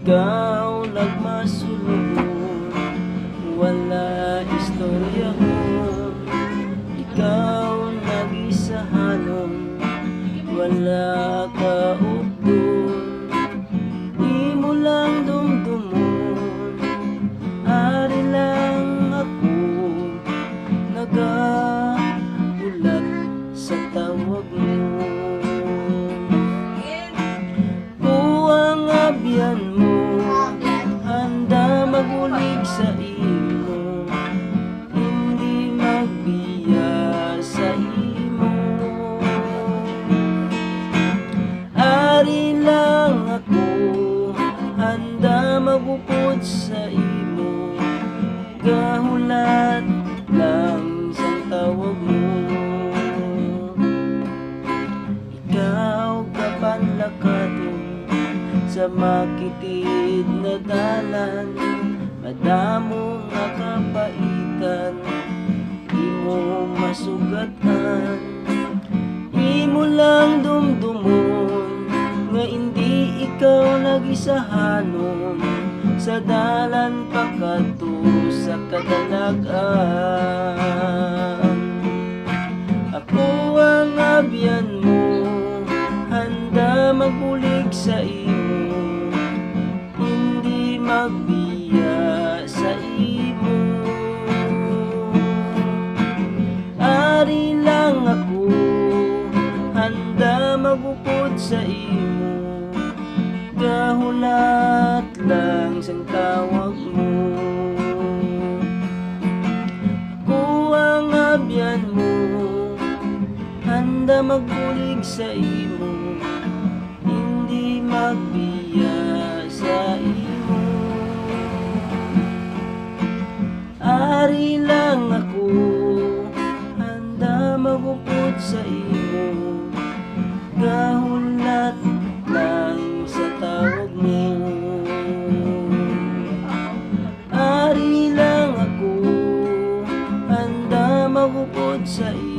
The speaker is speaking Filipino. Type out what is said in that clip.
Ikaw nagmasulong, wala istoryahon. Ikaw nagisahanon, wala kaugdon. Imo lang dumdumon, ari lang ako nagabulat sa tawag mo. Kuwang abyan mo, handa magulig sa imo, hindi magbiya sa imo. Ari lang ako, handa magupod sa imo, gahulat lang sa tawag mo. Ikaw kapanlakaton sa makitid na dalan, madamo nga kapaitan, imo masugatan. Imo lang dumdumon, nga hindi ikaw nagisahanon, sa dalan pagkadto sa kadalagan. Ako ang abyan mo, handa magbulig sa imo, hindi magbiya sa imo. Ari lang ako, handa magupod sa imo, gahulat lang sang tawag mo. Ako ang abyan mo, handa magbulig sa imo, hindi magbiya sa imo. Ari lang ako, handa magupod sa imo, gahulat lang sa tawag mo. Ari lang ako, handa magupod sa imo,